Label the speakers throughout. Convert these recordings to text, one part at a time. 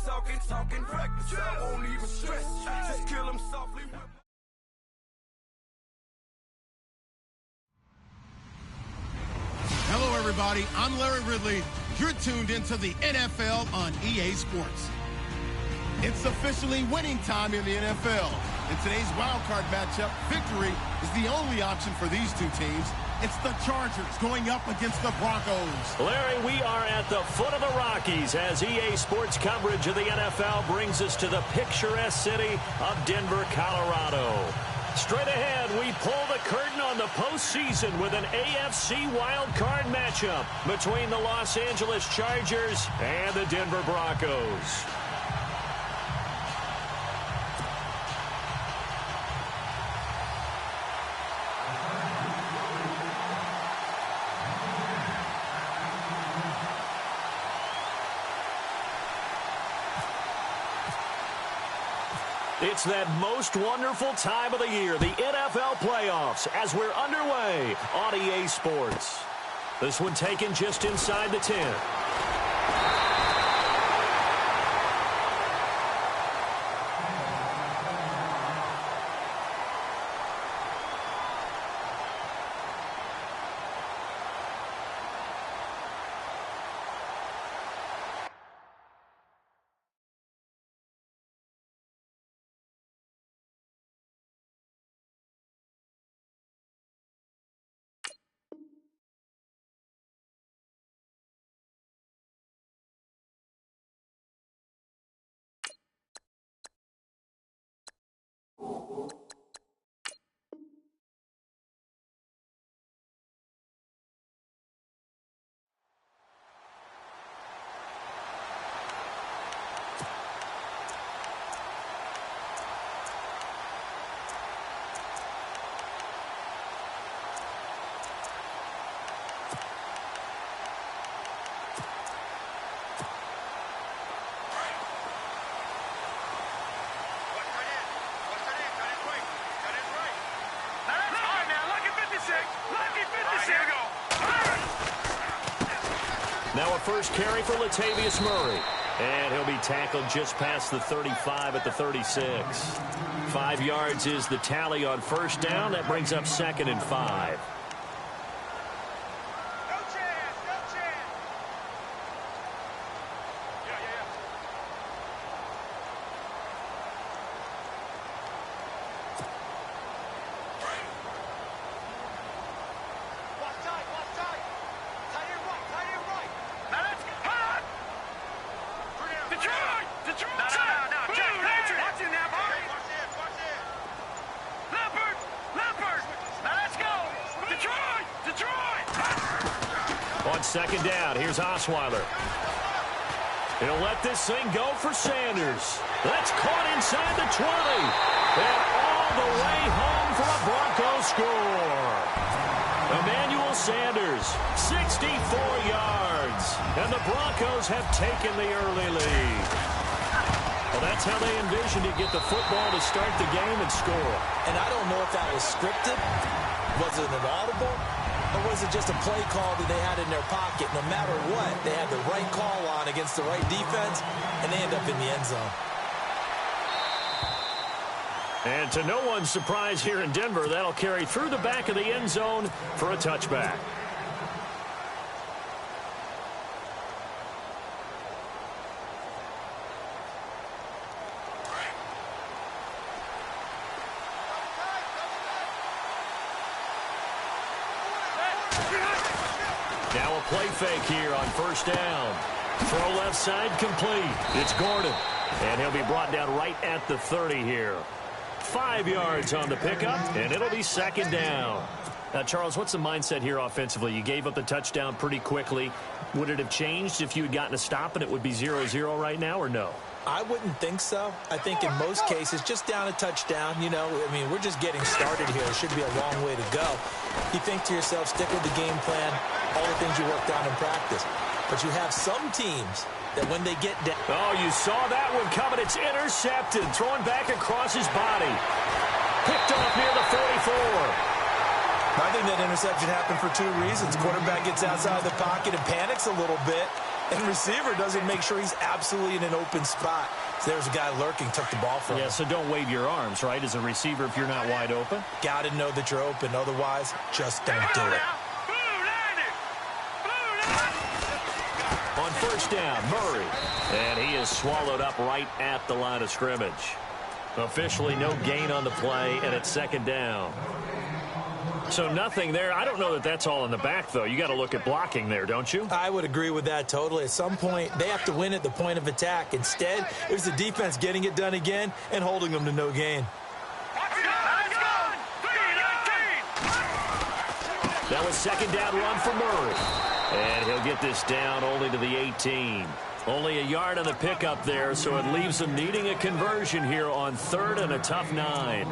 Speaker 1: talking reckless. I won't even stress. Just kill him softly.
Speaker 2: Hello, everybody. I'm Larry Ridley. You're tuned into the NFL on EA Sports. It's officially winning time in the NFL. In today's wildcard matchup, victory is the only option for these two teams. It's the Chargers going up against the Broncos.
Speaker 3: Larry, we are at the foot of the Rockies as EA Sports coverage of the NFL brings us to the picturesque city of Denver, Colorado. Straight ahead, we pull the curtain on the postseason with an AFC wildcard matchup between the Los Angeles Chargers and the Denver Broncos. It's that most wonderful time of the year, the NFL playoffs, as we're underway on EA Sports. This one taken just inside the 10. Now a first carry for Latavius Murray. And he'll be tackled just past the 35 at the 36. 5 yards is the tally on first down. That brings up 2nd and 5. On second down, here's Osweiler. He'll let this thing go for Sanders. That's caught inside the 20. And all the way home for a Broncos score. Emmanuel Sanders, 64 yards. And the Broncos have taken the early lead. Well, that's how they envisioned it, get the football to start the game and score.
Speaker 4: And I don't know if that was scripted. Was it an audible? Or was it just a play call that they had in their pocket? No matter what, they had the right call on against the right defense, and they end up in the end zone.
Speaker 3: And to no one's surprise here in Denver, that'll carry through the back of the end zone for a touchback. Now a play fake here on first down. Throw left side complete. It's Gordon. And he'll be brought down right at the 30 here. 5 yards on the pickup, and it'll be 2nd down. Now, Charles, what's the mindset here offensively? You gave up the touchdown pretty quickly. Would it have changed if you had gotten a stop and it would be 0-0 right now, or no?
Speaker 4: I wouldn't think so. I think in most cases, just down a touchdown, you know, I mean, we're just getting started here. It should be a long way to go. You think to yourself, stick with the game plan, all the things you worked on in practice. But you have some teams that when they get down...
Speaker 3: Oh, you saw that one coming. It's intercepted. Thrown back across his body. Picked off near the 44.
Speaker 4: I think that interception happened for 2 reasons. Quarterback gets outside the pocket and panics a little bit. And receiver doesn't make sure he's absolutely in an open spot. So there's a guy lurking, took the ball from him.
Speaker 3: Yeah, so don't wave your arms, right, as a receiver if you're not wide open.
Speaker 4: Got to know that you're open. Otherwise, just don't do it.
Speaker 3: On first down, Murray. And he is swallowed up right at the line of scrimmage. Officially no gain on the play, and it's second down. So nothing there. I don't know that that's all in the back, though. You got to look at blocking there, don't you?
Speaker 4: I would agree with that totally. At some point, they have to win at the point of attack. Instead, it was the defense getting it done again and holding them to no gain.
Speaker 3: That was second down run for Murray. And he'll get this down only to the 18. Only a yard on the pickup there, so it leaves him needing a conversion here on third and a tough 9.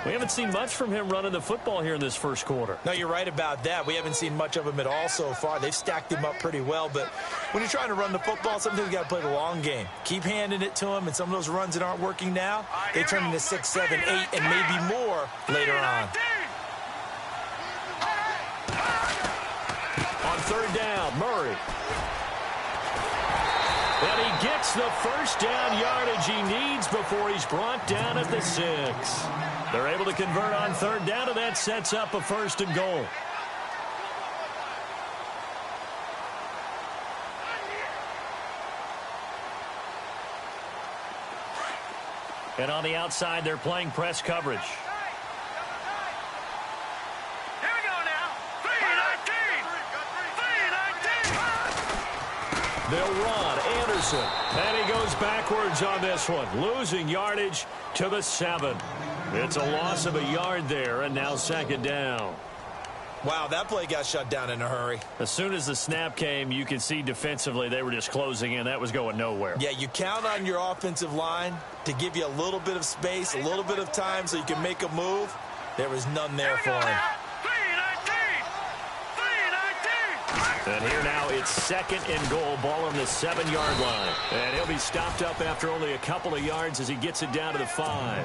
Speaker 3: We haven't seen much from him running the football here in this first quarter.
Speaker 4: No, you're right about that. We haven't seen much of him at all so far. They've stacked him up pretty well, but when you're trying to run the football, sometimes you got to play the long game. Keep handing it to him, and some of those runs that aren't working now, they turn into 6, 7, 8, and maybe more later on.
Speaker 3: On third down, Murray. And he gets the first down yardage he needs before he's brought down at the 6. They're able to convert on third down, and that sets up a first and goal. And on the outside, they're playing press coverage.
Speaker 1: Here we go now. 3-19.
Speaker 3: They'll run. Anderson. And he goes backwards on this one. Losing yardage to the 7. It's a loss of a yard there, and now second down.
Speaker 4: Wow, that play got shut down in a hurry.
Speaker 3: As soon as the snap came, you could see defensively they were just closing in. That was going nowhere.
Speaker 4: Yeah, you count on your offensive line to give you a little bit of space, a little bit of time so you can make a move. There was none there for him.
Speaker 1: 3-19.
Speaker 3: And here now it's second and goal, ball on the 7-yard line. And he'll be stopped up after only a couple of yards as he gets it down to the 5.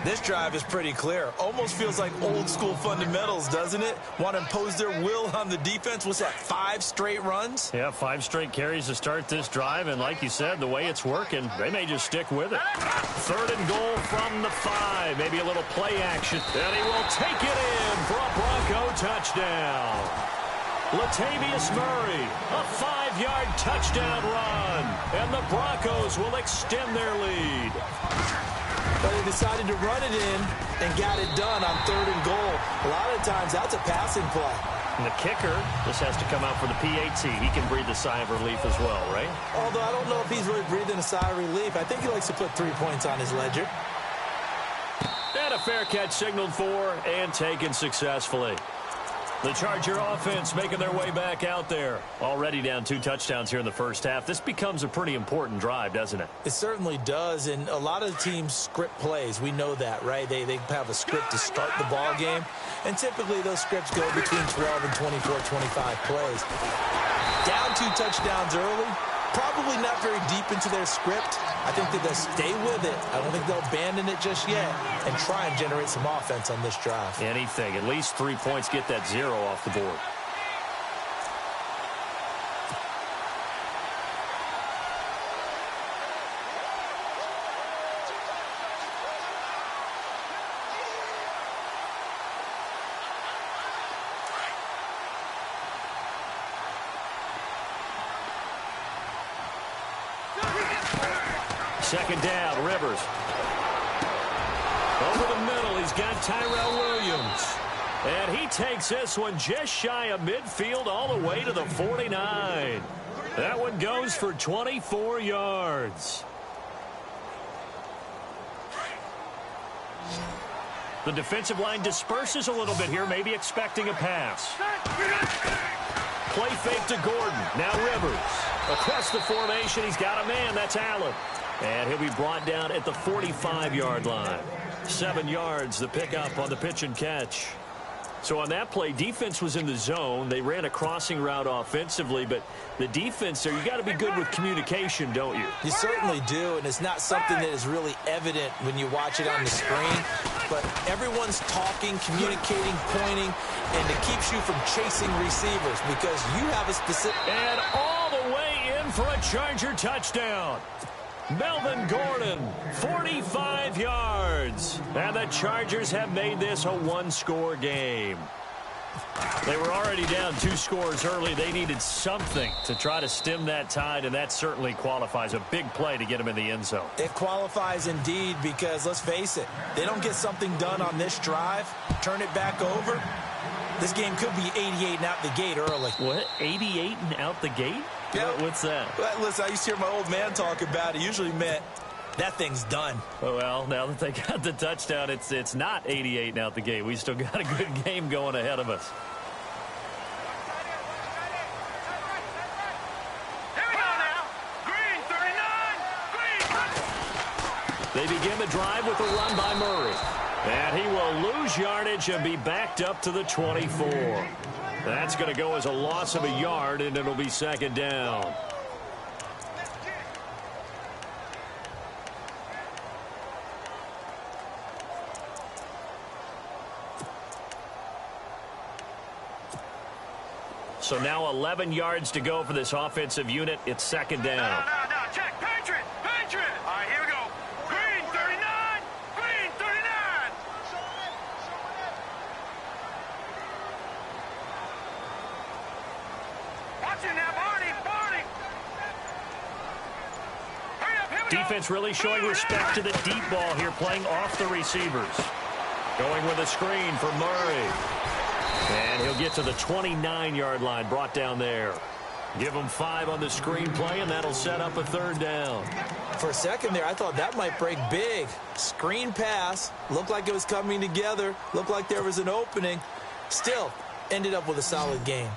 Speaker 4: This drive is pretty clear. Almost feels like old school fundamentals, doesn't it? Want to impose their will on the defense. What's that, 5 straight runs?
Speaker 3: Yeah, 5 straight carries to start this drive. And like you said, the way it's working, they may just stick with it. Third and goal from the 5. Maybe a little play action. And he will take it in for a Bronco touchdown. Latavius Murray, a 5-yard touchdown run. And the Broncos will extend their lead.
Speaker 4: But they decided to run it in and got it done on third and goal. A lot of times, that's a passing play.
Speaker 3: And the kicker, this has to come out for the PAT. He can breathe a sigh of relief as well, right?
Speaker 4: Although I don't know if he's really breathing a sigh of relief. I think he likes to put 3 points on his ledger.
Speaker 3: And a fair catch signaled for and taken successfully. The Charger offense making their way back out there. Already down 2 touchdowns here in the first half. This becomes a pretty important drive, doesn't it?
Speaker 4: It certainly does, and a lot of teams script plays. We know that, right? They have a script to start the ball game, and typically those scripts go between 12 and 24, 25 plays. Down 2 touchdowns early, probably not very deep into their script. I think that they'll stay with it. I don't think they'll abandon it just yet and try and generate some offense on this drive.
Speaker 3: Anything. At least 3 points, get that 0 off the board. Second down, Rivers. Over the middle, he's got Tyrell Williams. And he takes this one just shy of midfield all the way to the 49. That one goes for 24 yards. The defensive line disperses a little bit here, maybe expecting a pass. Play fake to Gordon. Now Rivers. Across the formation, he's got a man. That's Allen. And he'll be brought down at the 45-yard line. 7 yards, the pickup on the pitch and catch. So on that play, defense was in the zone. They ran a crossing route offensively, but the defense there, you got to be good with communication, don't you?
Speaker 4: You certainly do, and it's not something that is really evident when you watch it on the screen. But everyone's talking, communicating, pointing, and it keeps you from chasing receivers because you have a specific...
Speaker 3: And all the way in for a Charger touchdown. Melvin Gordon, 45 yards. And the Chargers have made this a one-score game. They were already down 2 scores early. They needed something to try to stem that tide, and that certainly qualifies. A big play to get them in the end zone.
Speaker 4: It qualifies indeed because, let's face it, they don't get something done on this drive, turn it back over, this game could be 88 and out the gate early.
Speaker 3: What? 88 and out the gate?
Speaker 4: Yeah.
Speaker 3: What's that?
Speaker 4: Well, listen, I used to hear my old man talk about it. Usually meant that thing's done.
Speaker 3: Well, now that they got the touchdown, it's not 88 and out the gate. We still got a good game going ahead of us. They begin the drive with a run by Murray. And he will lose yardage and be backed up to the 24. That's going to go as a loss of a yard, and it'll be second down. So now 11 yards to go for this offensive unit. It's second down.
Speaker 1: No, check. Patriot. All right, here we go. Green, 39. Green, 39. Watching now, Barney. Hurry up, here we go.
Speaker 3: Defense really showing respect to the deep ball here, playing off the receivers. Going with a screen for Murray. And he'll get to the 29-yard line, brought down there. Give him 5 on the screenplay, and that'll set up a third down.
Speaker 4: For a second there, I thought that might break big. Screen pass. Looked like it was coming together. Looked like there was an opening. Still, ended up with a solid game.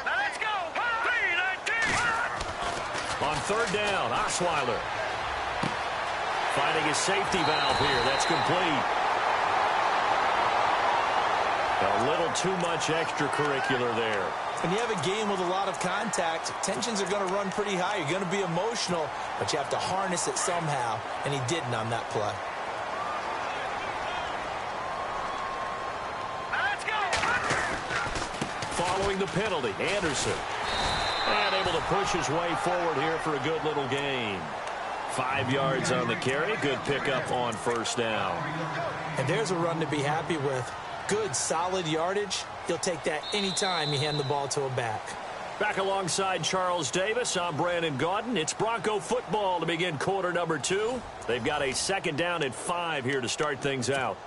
Speaker 1: Now let's go. 3-19.
Speaker 3: On third down, Osweiler. Finding his safety valve here. That's complete. A little too much extracurricular there.
Speaker 4: When you have a game with a lot of contact, tensions are going to run pretty high. You're going to be emotional, but you have to harness it somehow, and he didn't on that play.
Speaker 1: Let's go.
Speaker 3: Following the penalty, Anderson. And able to push his way forward here for a good little gain. 5 yards on the carry. Good pickup on first down.
Speaker 4: And there's a run to be happy with. Good, solid yardage. You'll take that anytime you hand the ball to a back.
Speaker 3: Back alongside Charles Davis, I'm Brandon Gaudin. It's Bronco football to begin quarter number 2. They've got a second down at 5 here to start things out.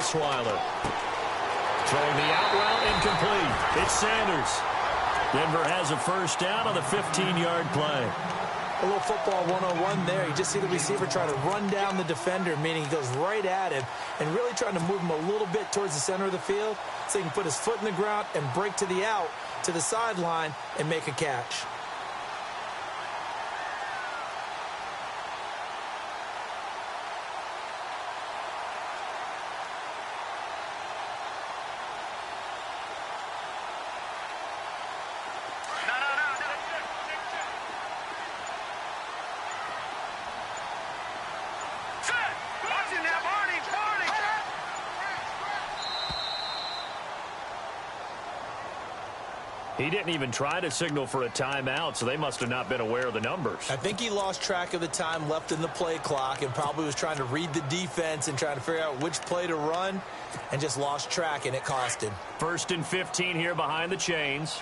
Speaker 3: Osweiler. Throwing the out route, incomplete. It's Sanders. Denver has a first down on the 15-yard play.
Speaker 4: A little football 101 there. You just see the receiver try to run down the defender, meaning he goes right at him and really trying to move him a little bit towards the center of the field so he can put his foot in the ground and break to the out, to the sideline, and make a catch.
Speaker 3: He didn't even try to signal for a timeout, so they must have not been aware of the numbers.
Speaker 4: I think he lost track of the time left in the play clock and probably was trying to read the defense and trying to figure out which play to run and just lost track, and it cost him.
Speaker 3: 1st and 15 here behind the chains.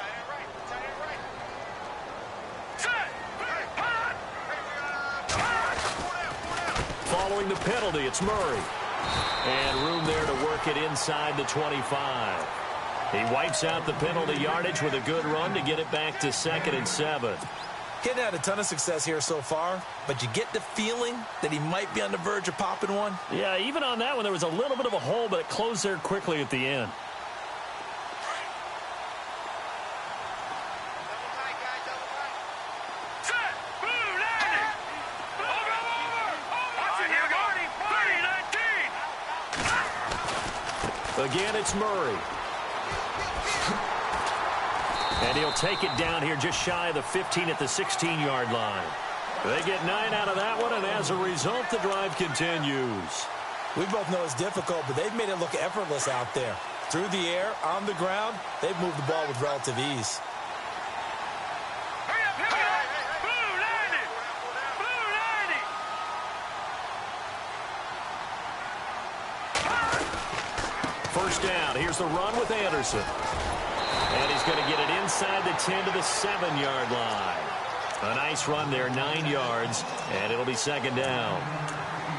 Speaker 3: Following the penalty, it's Murray. And room there to work it inside the 25. He wipes out the penalty yardage with a good run to get it back to 2nd and 7.
Speaker 4: He hadn't had a ton of success here so far, but you get the feeling that he might be on the verge of popping one.
Speaker 3: Yeah, even on that one, there was a little bit of a hole, but it closed there quickly at the end.
Speaker 1: Here we go.
Speaker 3: Again, it's Murray. And he'll take it down here just shy of the 15 at the 16-yard line. They get 9 out of that one, and as a result, the drive continues.
Speaker 4: We both know it's difficult, but they've made it look effortless out there. Through the air, on the ground, they've moved the ball with relative ease.
Speaker 1: Hurry up, hurry up! Blue 90! Blue 90!
Speaker 3: First down. Here's the run with Anderson. And he's going to get it inside the 10 to the 7-yard line. A nice run there, 9 yards, and it'll be second down.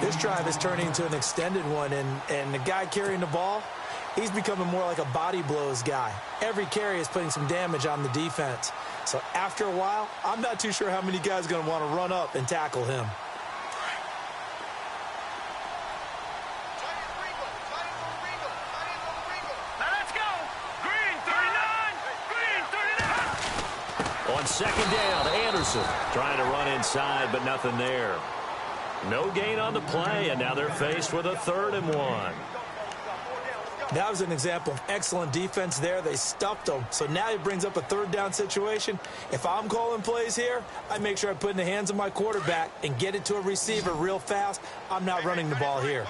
Speaker 4: This drive is turning into an extended one, and the guy carrying the ball, he's becoming more like a body blows guy. Every carry is putting some damage on the defense. So after a while, I'm not too sure how many guys are going to want to run up and tackle him.
Speaker 3: On second down, Anderson trying to run inside, but nothing there. No gain on the play, and now they're faced with a 3rd and 1.
Speaker 4: That was an example of excellent defense there. They stuffed them. So now he brings up a 3rd down situation. If I'm calling plays here, I make sure I put it in the hands of my quarterback and get it to a receiver real fast. I'm not running the ball here.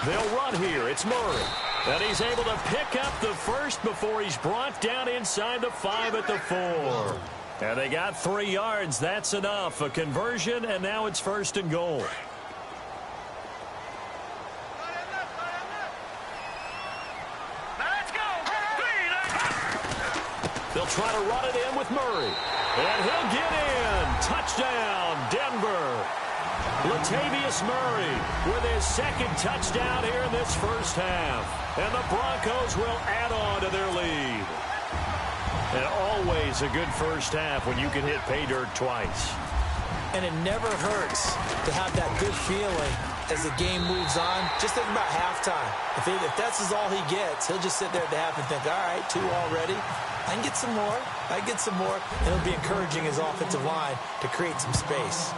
Speaker 3: They'll run here. It's Murray. And he's able to pick up the first before he's brought down inside the 5 at the 4. And they got 3 yards. That's enough. A conversion, and now it's 1st and goal. They'll try to run it in with Murray. And he'll get in. Touchdown, Denver. Latavius Murray with his 2nd touchdown here in this first half. And the Broncos will add on to their lead. And always a good first half when you can hit pay dirt twice.
Speaker 4: And it never hurts to have that good feeling as the game moves on. Just think about halftime. If that's all he gets, he'll just sit there at the half and think, all right, 2 already. I can get some more. I can get some more. And it'll be encouraging his offensive line to create some space.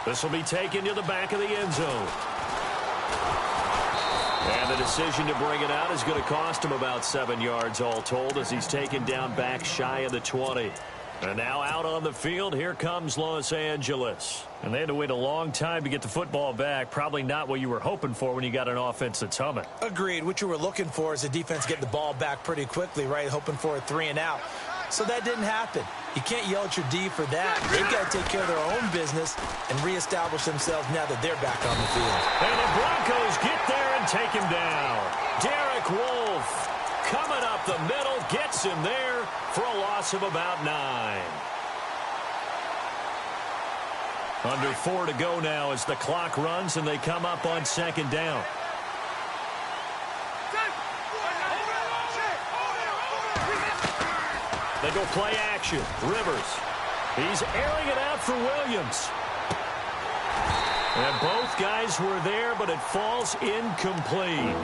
Speaker 3: This will be taken to the back of the end zone. And the decision to bring it out is going to cost him about 7 yards all told as he's taken down back shy of the 20. And now out on the field, here comes Los Angeles. And they had to wait a long time to get the football back. Probably not what you were hoping for when you got an offense that's humming.
Speaker 4: Agreed. What you were looking for is the defense getting the ball back pretty quickly, right? Hoping for a 3 and out. So that didn't happen. You can't yell at your D for that. They've got to take care of their own business and reestablish themselves now that they're back on the field.
Speaker 3: And the Broncos get there and take him down. Derek Wolfe coming up the middle, gets him there for a loss of about 9. Under 4 to go now as the clock runs and they come up on second down. They go play action. Rivers. He's airing it out for Williams. And both guys were there, but it falls incomplete.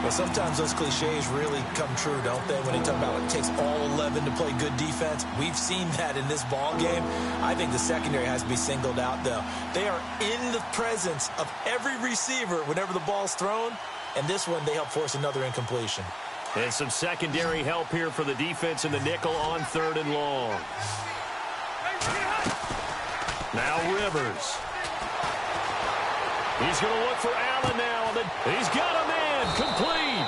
Speaker 4: Well, sometimes those cliches really come true, don't they? When they talk about it takes all 11 to play good defense. We've seen that in this ball game. I think the secondary has to be singled out, though. They are in the presence of every receiver whenever the ball's thrown. And this one, they help force another incompletion.
Speaker 3: And some secondary help here for the defense in the nickel on 3rd and long. Now Rivers. He's going to look for Allen now. And he's got him in. Complete.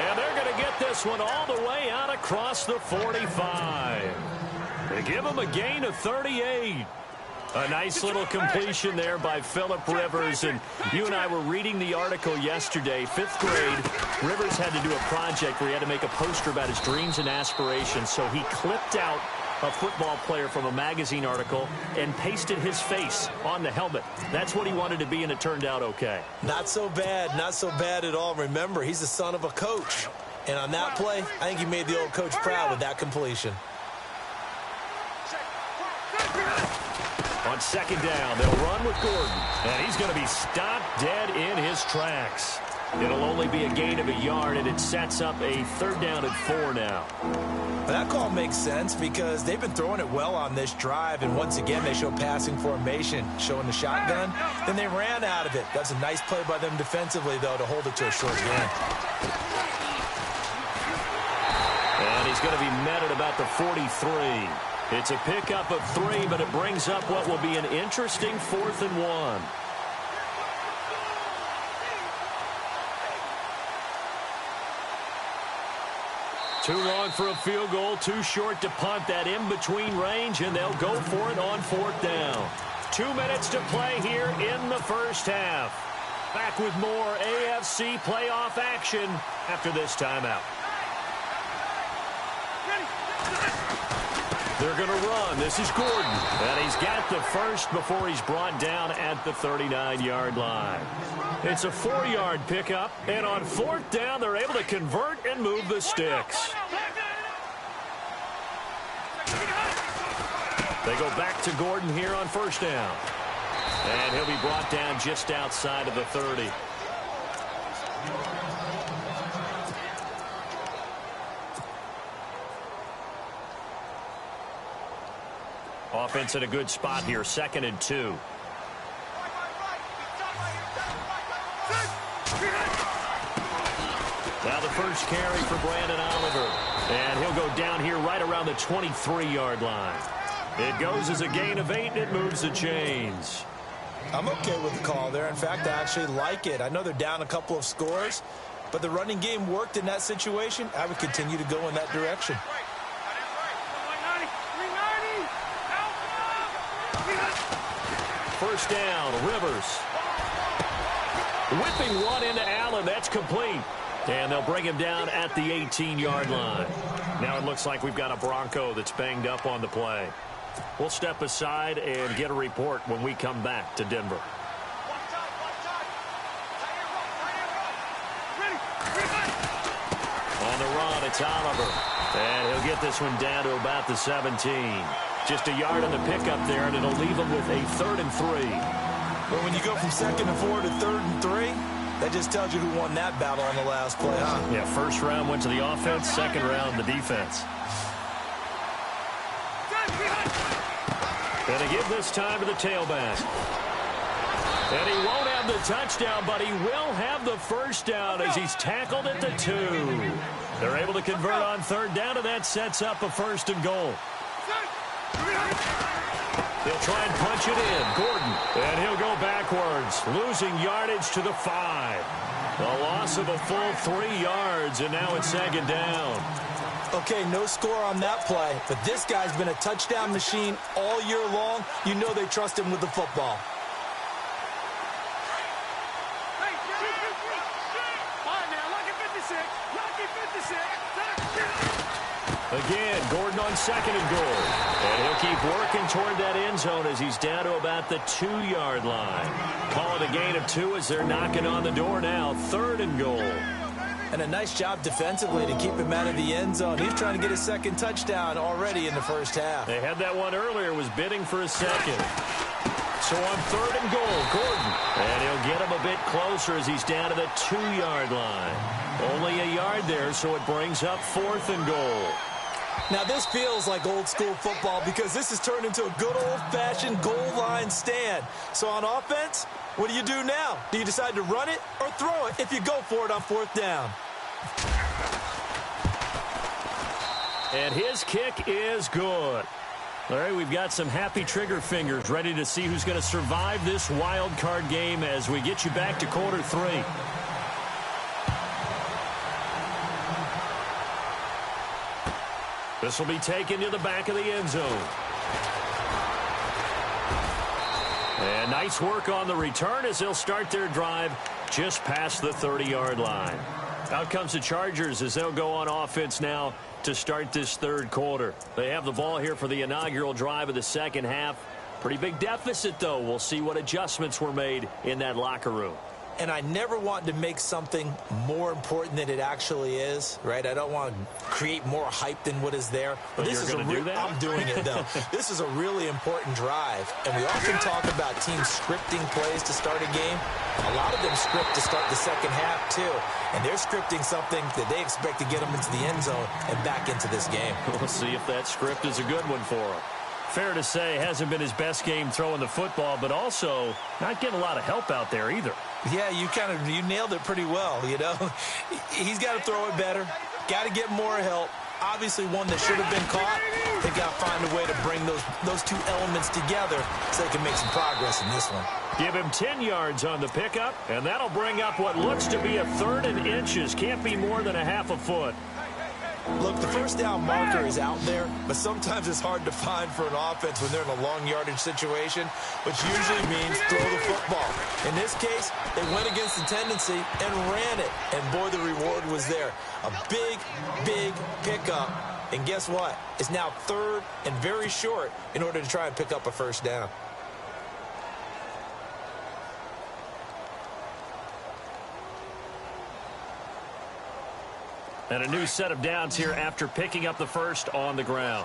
Speaker 3: And they're going to get this one all the way out across the 45. They give him a gain of 38. A nice little completion there by Phillip Rivers. And you and I were reading the article yesterday, 5th grade. Rivers had to do a project where he had to make a poster about his dreams and aspirations. So he clipped out a football player from a magazine article and pasted his face on the helmet. That's what he wanted to be, and it turned out okay.
Speaker 4: Not so bad. Not so bad at all. Remember, he's the son of a coach. And on that play, I think he made the old coach proud with that completion.
Speaker 3: On second down, they'll run with Gordon. And he's going to be stopped dead in his tracks. It'll only be a gain of a yard, and it sets up a 3rd down and 4 now.
Speaker 4: That call makes sense because they've been throwing it well on this drive, and once again they show passing formation, showing the shotgun. Then they ran out of it. That's a nice play by them defensively, though, to hold it to a short gain.
Speaker 3: And he's going to be met at about the 43. It's a pickup of 3, but it brings up what will be an interesting 4th and 1. Too long for a field goal, too short to punt. That in-between range, and they'll go for it on 4th down. 2 minutes to play here in the first half. Back with more AFC playoff action after this timeout. They're going to run. This is Gordon. And he's got the first before he's brought down at the 39-yard line. It's a 4-yard pickup. And on 4th down, they're able to convert and move the sticks. They go back to Gordon here on 1st down. And he'll be brought down just outside of the 30. Offense in a good spot here, 2nd and 2. Now the first carry for Brandon Oliver. And he'll go down here right around the 23-yard line. It goes as a gain of 8, and it moves the chains.
Speaker 4: I'm okay with the call there. In fact, I actually like it. I know they're down a couple of scores, but the running game worked in that situation. I would continue to go in that direction.
Speaker 3: First down, Rivers. Whipping one into Allen. That's complete. And they'll bring him down at the 18-yard line. Now it looks like we've got a Bronco that's banged up on the play. We'll step aside and get a report when we come back to Denver. On the run, it's Oliver. And he'll get this one down to about the 17. Just a yard on the pickup there, and it'll leave him with a 3rd and 3.
Speaker 4: But when you go from 2nd and 4 to 3rd and 3, that just tells you who won that battle on the last play, huh?
Speaker 3: Yeah, 1st round went to the offense, 2nd round the defense. And they give this time to the tailback. And he won't have the touchdown, but he will have the first down as he's tackled at the 2. They're able to convert on 3rd down, and that sets up a 1st and goal. They'll try and punch it in. Gordon. And he'll go backwards, losing yardage to the 5. A loss of a full 3 yards, and now it's 2nd down.
Speaker 4: Okay, no score on that play, but this guy's been a touchdown machine all year long. You know they trust him with the football.
Speaker 3: Again, Gordon on 2nd and goal. And he'll keep working toward that end zone as he's down to about the 2-yard line. Call it a gain of 2 as they're knocking on the door now. 3rd and goal.
Speaker 4: And a nice job defensively to keep him out of the end zone. He's trying to get his 2nd touchdown already in the first half.
Speaker 3: They had that one earlier, was bidding for a 2nd. So on 3rd and goal, Gordon. And he'll get him a bit closer as he's down to the 2-yard line. Only a yard there, so it brings up 4th and goal.
Speaker 4: Now, this feels like old school football because this has turned into a good old-fashioned goal line stand. So on offense, what do you do now? Do you decide to run it or throw it if you go for it on 4th down?
Speaker 3: And his kick is good. All right, we've got some happy trigger fingers ready to see who's going to survive this wild card game as we get you back to quarter 3. This will be taken to the back of the end zone. And nice work on the return as they'll start their drive just past the 30-yard line. Out comes the Chargers as they'll go on offense now to start this 3rd quarter. They have the ball here for the inaugural drive of the 2nd half. Pretty big deficit, though. We'll see what adjustments were made in that locker room.
Speaker 4: and I never want to make something more important than it actually is, right? I don't want to create more hype than what is there. But this is I'm doing it, though. This is a really important drive, and we often talk about teams scripting plays to start a game. A lot of them script to start the second half, too, and they're scripting something that they expect to get them into the end zone and back into this game.
Speaker 3: We'll see if that script is a good one for them. Fair to say, hasn't been his best game throwing the football, but also not getting a lot of help out there either.
Speaker 4: Yeah, you nailed it pretty well, you know. He's got to throw it better, got to get more help. Obviously one that should have been caught. They got to find a way to bring those two elements together so they can make some progress in this one.
Speaker 3: Give him 10 yards on the pickup, and that'll bring up what looks to be a 3rd and inches. Can't be more than a half a foot.
Speaker 4: Look, the first down marker is out there, but sometimes it's hard to find for an offense when they're in a long yardage situation, which usually means throw the football. In this case, they went against the tendency and ran it, and boy, the reward was there. A big, big pickup, and guess what? It's now 3rd and very short in order to try and pick up a first down.
Speaker 3: And a new set of downs here after picking up the first on the ground.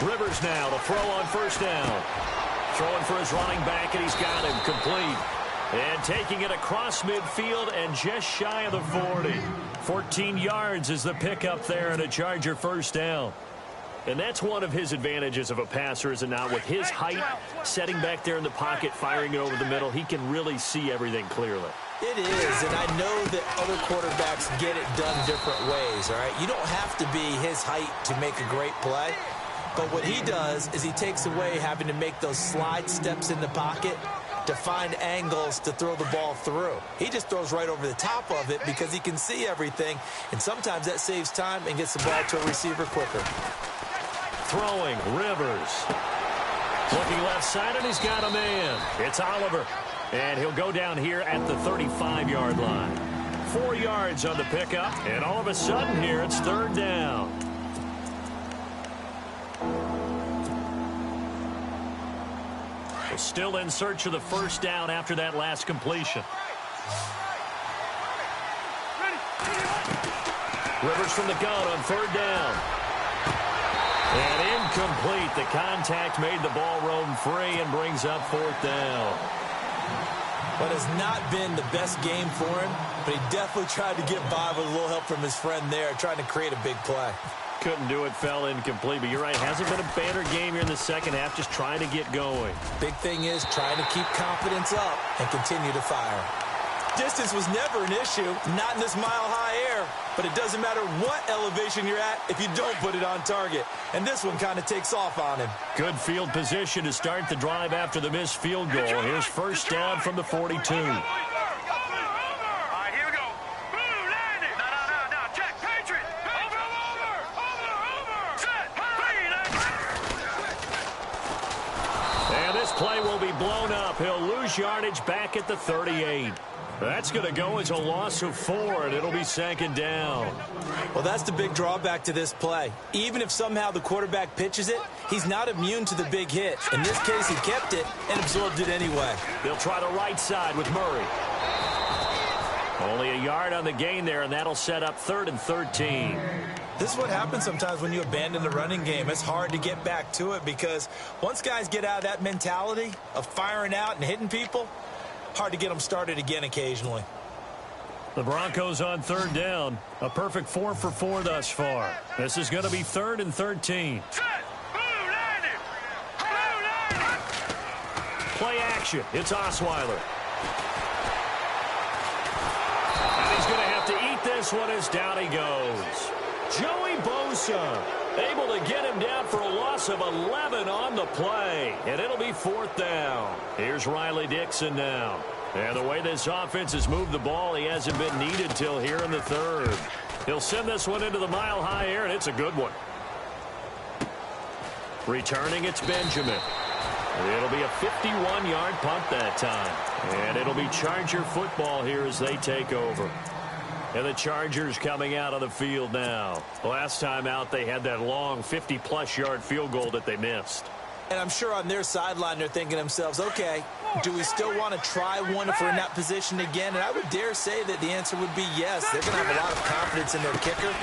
Speaker 3: Rivers now to throw on first down. Throwing for his running back, and he's got him complete. And taking it across midfield and just shy of the 40. 14 yards is the pickup there and a Charger first down. And that's one of his advantages of a passer, is it not? With his height, setting back there in the pocket, firing it over the middle, he can really see everything clearly.
Speaker 4: It is, and I know that other quarterbacks get it done different ways, all right? You don't have to be his height to make a great play, but what he does is he takes away having to make those slide steps in the pocket to find angles to throw the ball through. He just throws right over the top of it because he can see everything, and sometimes that saves time and gets the ball to a receiver quicker.
Speaker 3: Throwing, Rivers. Looking left side, and he's got a man. It's Oliver. And he'll go down here at the 35-yard line. 4 yards on the pickup, and all of a sudden here it's 3rd down. We're still in search of the first down after that last completion. Rivers from the gun on 3rd down. And incomplete. The contact made the ball roam free and brings up 4th down.
Speaker 4: But has not been the best game for him, but he definitely tried to get by with a little help from his friend there, trying to create a big play.
Speaker 3: Couldn't do it, fell incomplete, but you're right, hasn't been a banner game here in the second half, just trying to get going.
Speaker 4: Big thing is trying to keep confidence up and continue to fire. Distance was never an issue, not in this mile-high air, but it doesn't matter what elevation you're at if you don't put it on target. And this one kind of takes off on him.
Speaker 3: Good field position to start the drive after the missed field goal. Here's first down from the 42. And this play will be blown up. He'll lose yardage back at the 38. That's going to go as a loss of 4, and it'll be 2nd down.
Speaker 4: Well, that's the big drawback to this play. Even if somehow the quarterback pitches it, he's not immune to the big hit. In this case, he kept it and absorbed it anyway.
Speaker 3: They'll try the right side with Murray. Only a yard on the gain there, and that'll set up 3rd and 13.
Speaker 4: This is what happens sometimes when you abandon the running game. It's hard to get back to it because once guys get out of that mentality of firing out and hitting people, hard to get them started again occasionally.
Speaker 3: The Broncos on 3rd down. A perfect 4 for 4 thus far. This is going to be 3rd and 13. Play action. It's Osweiler. And he's going to have to eat this one as down he goes. Joey Bosa able to get him down for a loss of 11 on the play. And it'll be 4th down. Here's Riley Dixon now. And the way this offense has moved the ball, he hasn't been needed till here in the 3rd. He'll send this one into the mile-high air, and it's a good one. Returning, it's Benjamin. It'll be a 51-yard punt that time. And it'll be Charger football here as they take over. And the Chargers coming out on the field now. Last time out, they had that long 50-plus yard field goal that they missed.
Speaker 4: And I'm sure on their sideline they're thinking to themselves, okay, do we still want to try one if we're in that position again? And I would dare say that the answer would be yes. They're going to have a lot of confidence in their kicker.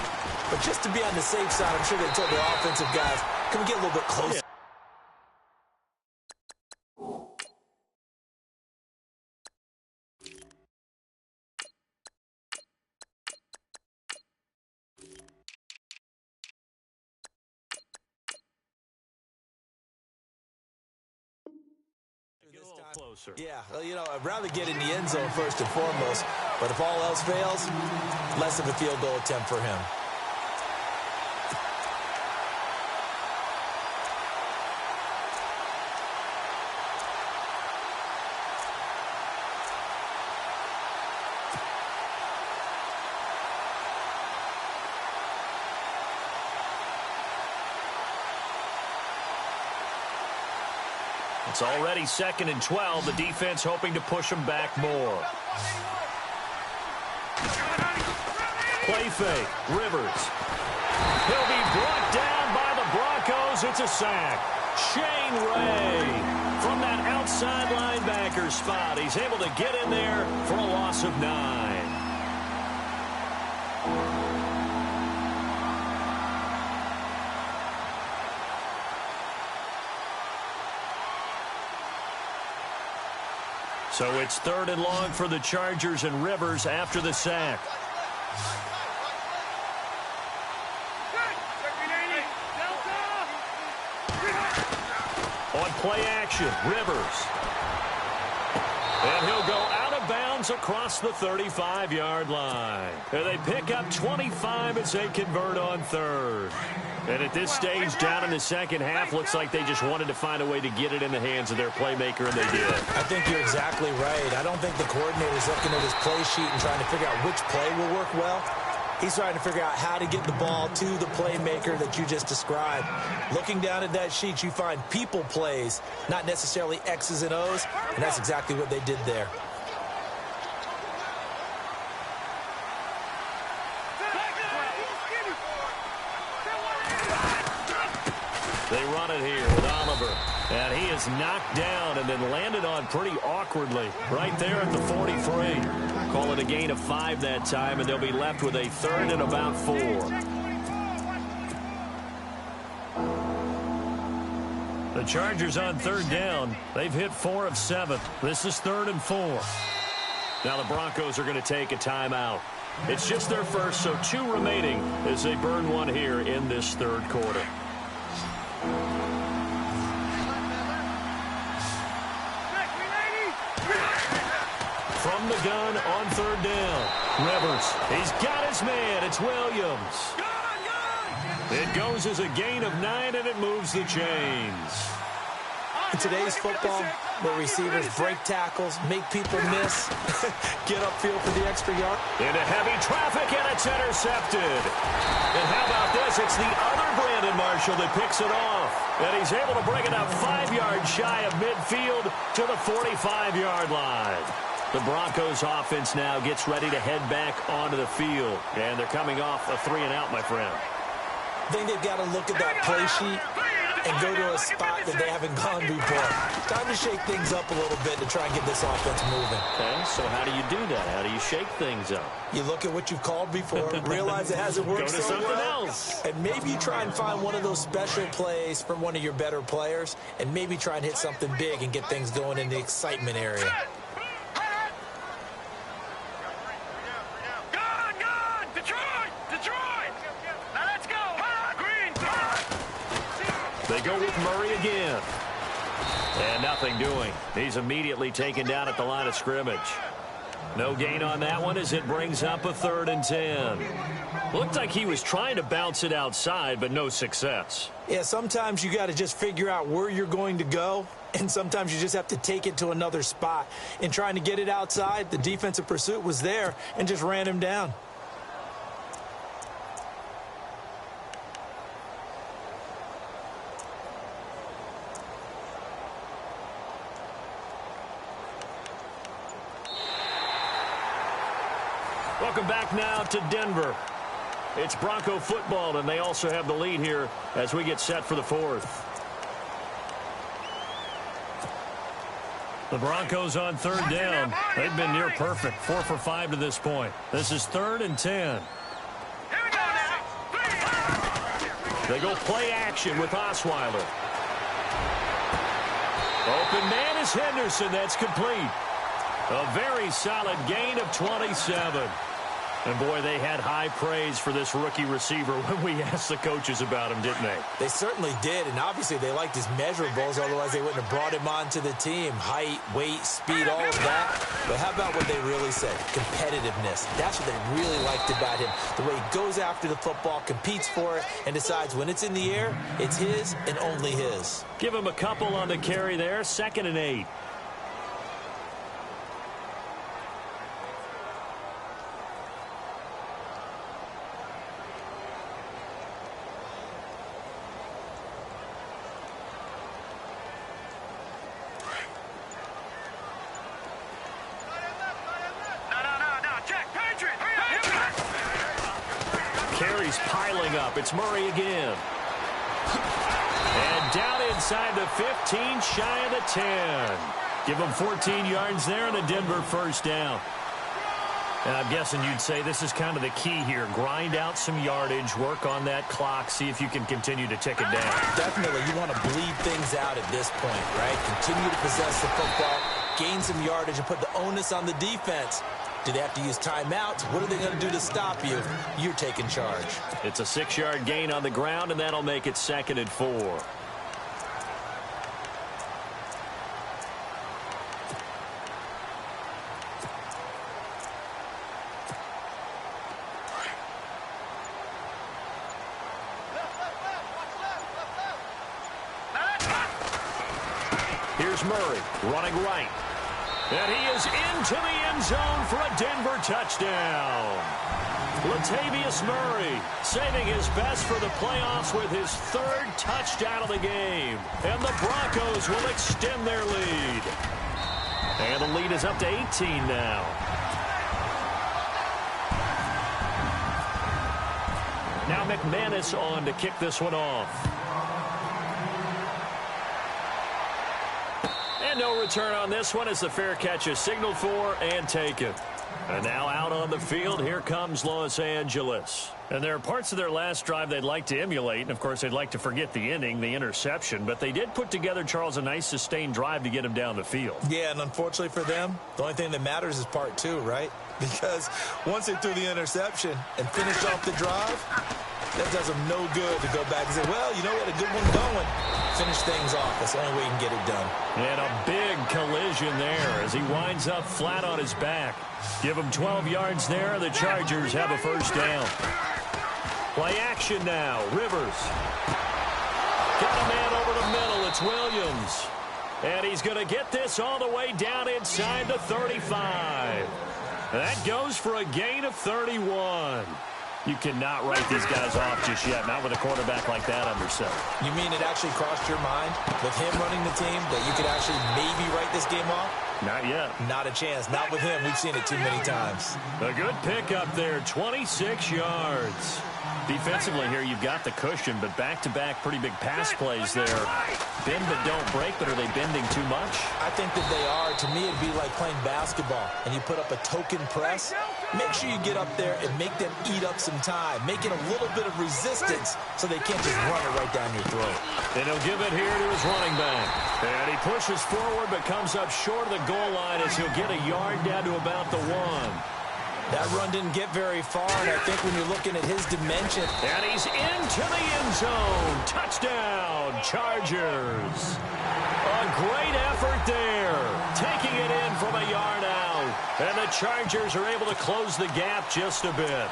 Speaker 4: But just to be on the safe side, I'm sure they told their offensive guys, can we get a little bit closer? Yeah.
Speaker 3: Closer.
Speaker 4: Yeah, well, you know, I'd rather get in the end zone first and foremost, but if all else fails, less of a field goal attempt for him.
Speaker 3: It's already 2nd and 12. The defense hoping to push them back more. Play fake. Rivers. He'll be brought down by the Broncos. It's a sack. Shane Ray from that outside linebacker spot. He's able to get in there for a loss of 9. So it's 3rd and long for the Chargers, and Rivers after the sack. On play action, Rivers. And he'll go out of bounds across the 35-yard line. And they pick up 25 as they convert on 3rd. And at this stage, down in the second half, looks like they just wanted to find a way to get it in the hands of their playmaker, and they did.
Speaker 4: I think you're exactly right. I don't think the coordinator's looking at his play sheet and trying to figure out which play will work well. He's trying to figure out how to get the ball to the playmaker that you just described. Looking down at that sheet, you find people plays, not necessarily X's and O's, and that's exactly what they did there.
Speaker 3: They run it here with Oliver. And he is knocked down and then landed on pretty awkwardly right there at the 43. Call it a gain of 5 that time, and they'll be left with a 3rd and about 4. The Chargers on 3rd down. They've hit 4 of 7. This is 3rd and 4. Now the Broncos are going to take a timeout. It's just their first, so 2 remaining as they burn one here in this 3rd quarter. From the gun on 3rd down. Rivers. He's got his man. It's Williams. It goes as a gain of 9, and it moves the chains.
Speaker 4: In today's football, where receivers break tackles, make people miss, get upfield for the extra yard.
Speaker 3: Into heavy traffic, and it's intercepted. And how about this? It's the other Brandon Marshall that picks it off. And he's able to bring it up 5 yards shy of midfield to the 45-yard line. The Broncos offense now gets ready to head back onto the field. And they're coming off a 3-and-out, my friend.
Speaker 4: I think they've got to look at that play sheet and go to a spot that they haven't gone before. Time to shake things up a little bit to try and get this offense moving.
Speaker 3: Okay, so how do you do that? How do you shake things up?
Speaker 4: You look at what you've called before, realize it hasn't worked
Speaker 3: so well. Go to something else.
Speaker 4: And maybe you try and find one of those special plays from one of your better players, and maybe try and hit something big and get things going in the excitement area.
Speaker 3: They go with Murray again. And nothing doing. He's immediately taken down at the line of scrimmage. No gain on that one as it brings up a 3rd and 10. Looked like he was trying to bounce it outside, but no success.
Speaker 4: Yeah, sometimes you got to just figure out where you're going to go, and sometimes you just have to take it to another spot. In trying to get it outside, the defensive pursuit was there and just ran him down.
Speaker 3: Welcome back now to Denver. It's Bronco football, and they also have the lead here as we get set for the 4th. The Broncos on third down. They've been near perfect, 4 for 5 to this point. This is 3rd and 10.
Speaker 1: Here we go now.
Speaker 3: They go play action with Osweiler. Open man is Henderson. That's complete. A very solid gain of 27. And, boy, they had high praise for this rookie receiver when we asked the coaches about him, didn't they?
Speaker 4: They certainly did, and obviously they liked his measurables, otherwise they wouldn't have brought him onto the team. Height, weight, speed, all of that. But how about what they really said? Competitiveness. That's what they really liked about him. The way he goes after the football, competes for it, and decides when it's in the air, it's his and only his.
Speaker 3: Give him a couple on the carry there, 2nd and 8. Carries piling up. It's Murray again. And down inside the 15, shy of the 10. Give him 14 yards there and a Denver first down. And I'm guessing you'd say this is kind of the key here. Grind out some yardage, work on that clock, see if you can continue to tick it down.
Speaker 4: Definitely, you want to bleed things out at this point, right? Continue to possess the football, gain some yardage, and put the onus on the defense. Do they have to use timeouts? What are they going to do to stop you? You're taking charge.
Speaker 3: It's a 6-yard gain on the ground, and that'll make it 2nd and 4. Here's Murray running right. And he is into the end zone for a Denver touchdown. Latavius Murray saving his best for the playoffs with his 3rd touchdown of the game. And the Broncos will extend their lead. And the lead is up to 18 now. Now McManus on to kick this one off. And no return on this one as the fair catch is signaled for and taken. And now out on the field, here comes Los Angeles. And there are parts of their last drive they'd like to emulate. And, of course, they'd like to forget the inning, the interception. But they did put together, Charles, a nice sustained drive to get him down the field.
Speaker 4: Yeah, and unfortunately for them, the only thing that matters is part 2, right? Because once they threw the interception and finished off the drive, that does them no good to go back and say, well, you know, we had a good one going. Finish things off. That's the only way you can get it done.
Speaker 3: And a big collision there as he winds up flat on his back. Give him 12 yards there. The Chargers have a first down. Play action now. Rivers. Got a man over the middle. It's Williams. And he's going to get this all the way down inside the 35. That goes for a gain of 31. You cannot write these guys off just yet, not with a quarterback like that under center.
Speaker 4: You mean it actually crossed your mind with him running the team that you could actually maybe write this game off?
Speaker 3: Not yet.
Speaker 4: Not a chance. Not with him. We've seen it too many times.
Speaker 3: A good pickup there, 26 yards. Defensively here, you've got the cushion, but back-to-back pretty big pass plays there. Bend but don't break, but are they bending too much?
Speaker 4: I think that they are. To me, it'd be like playing basketball, and you put up a token press. Make sure you get up there and make them eat up some time. Make it a little bit of resistance so they can't just run it right down your throat.
Speaker 3: And he'll give it here to his running back. And he pushes forward but comes up short of the goal line as he'll get a yard down to about the 1.
Speaker 4: That run didn't get very far, and I think when you're looking at his dimension.
Speaker 3: And he's into the end zone. Touchdown, Chargers. A great effort there. Taking it in from a yard out. And the Chargers are able to close the gap just a bit.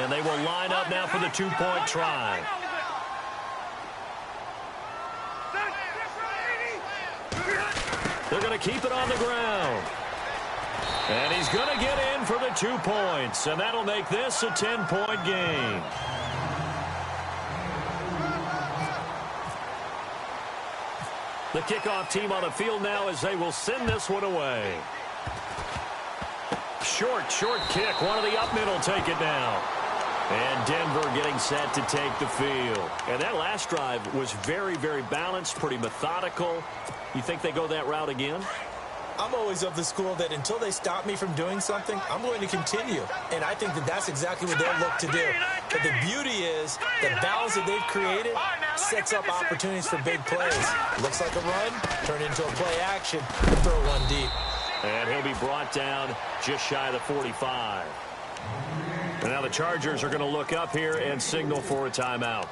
Speaker 3: And they will line up now for the 2-point try. They're going to keep it on the ground. And he's going to get in for the 2 points. And that'll make this a 10-point game. The kickoff team on the field now as they will send this one away. Short kick. One of the up middle take it now. And Denver getting set to take the field. And that last drive was very, very balanced, pretty methodical. You think they go that route again?
Speaker 4: I'm always of the school that until they stop me from doing something, I'm going to continue. And I think that that's exactly what they'll look to do. But the beauty is the balance that they've created sets up opportunities for big plays. Looks like a run, turn into a play action, throw one deep.
Speaker 3: And he'll be brought down just shy of the 45. And now the Chargers are going to look up here and signal for a timeout.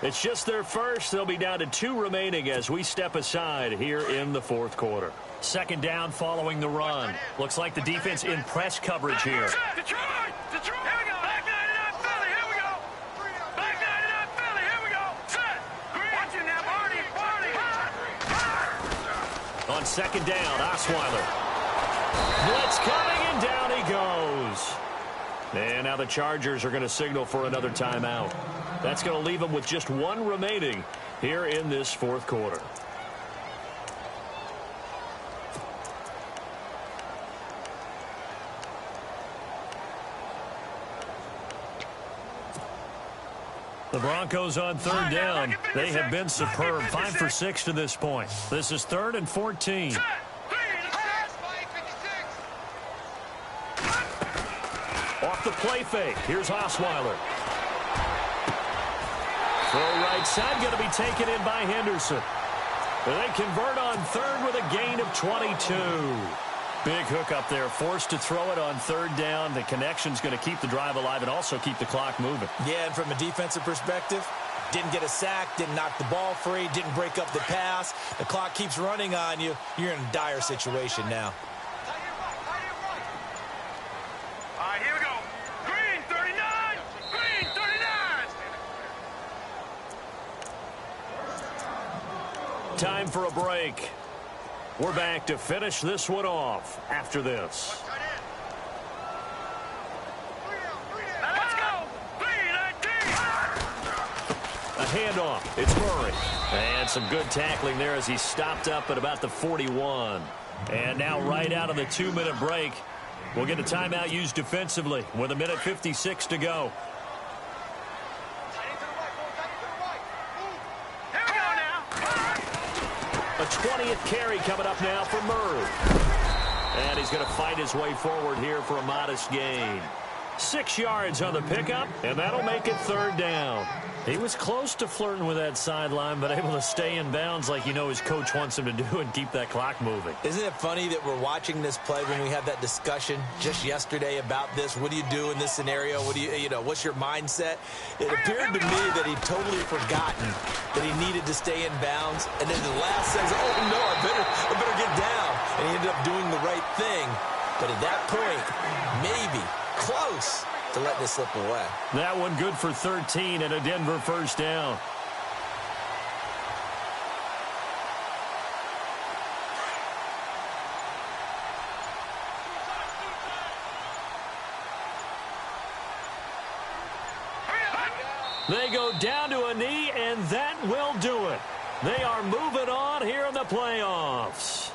Speaker 3: It's just their first. They'll be down to 2 remaining as we step aside here in the fourth quarter. Second down following the run. Looks like the defense in press coverage here.
Speaker 1: Detroit! Here we go! Back 99 Philly, here we go! Back 99 Philly, here we go! Set! Watching now, Barney!
Speaker 3: On second down, Osweiler. Blitz coming, and down he goes. And now the Chargers are going to signal for another timeout. That's going to leave them with just 1 remaining here in this fourth quarter. The Broncos on third down. They have been superb. 5 for 6 to this point. This is 3rd and 14. Off the play fake. Here's Osweiler. Throw right side, going to be taken in by Henderson. They convert on third with a gain of 22. Big hook up there, forced to throw it on third down. The connection's going to keep the drive alive and also keep the clock moving.
Speaker 4: Yeah, and from a defensive perspective, didn't get a sack, didn't knock the ball free, didn't break up the pass. The clock keeps running on you. You're in a dire situation now.
Speaker 1: All right, here we go. Green, 39! Green, 39!
Speaker 3: Time for a break. We're back to finish this one off after this.
Speaker 1: Let's go! 3-19!
Speaker 3: A handoff. It's Murray. And some good tackling there as he stopped up at about the 41. And now right out of the 2-minute break, we'll get a timeout used defensively with 1:56 to go.
Speaker 1: Here we go now!
Speaker 3: A 20th carry coming up now for Murray. And he's going to fight his way forward here for a modest gain. 6 yards on the pickup, and that'll make it third down. He was close to flirting with that sideline, but able to stay in bounds like you know his coach wants him to do and keep that clock moving.
Speaker 4: Isn't it funny that we're watching this play when we had that discussion just yesterday about this? What do you do in this scenario? What do you know, what's your mindset? It appeared to me that he'd totally forgotten that he needed to stay in bounds. And then the last says, oh, no, I better get down. And he ended up doing the right thing. But at that point, maybe close to let this slip away.
Speaker 3: That one good for 13 and a Denver first down. They go down to a knee, and that will do it. They are moving on here in the playoffs.